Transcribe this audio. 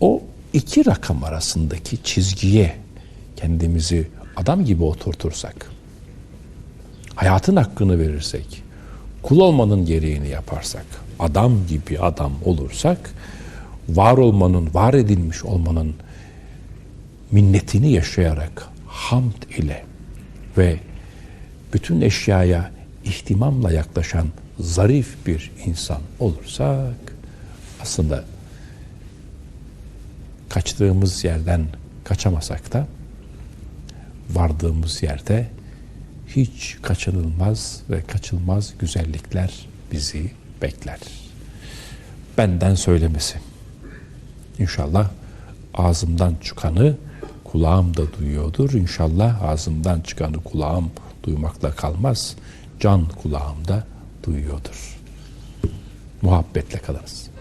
o iki rakam arasındaki çizgiye kendimizi adam gibi oturtursak, hayatın hakkını verirsek, kul olmanın gereğini yaparsak, adam gibi adam olursak, var olmanın, var edilmiş olmanın minnetini yaşayarak, hamd ile ve bütün eşyaya ihtimamla yaklaşan zarif bir insan olursak, aslında kaçtığımız yerden kaçamasak da vardığımız yerde hiç kaçınılmaz ve kaçılmaz güzellikler bizi bekler. Benden söylemesi. İnşallah ağzımdan çıkanı kulağım da duyuyordur. İnşallah ağzımdan çıkanı kulağım duymakla kalmaz. Can kulağımda duyuyordur. Muhabbetle kalınız.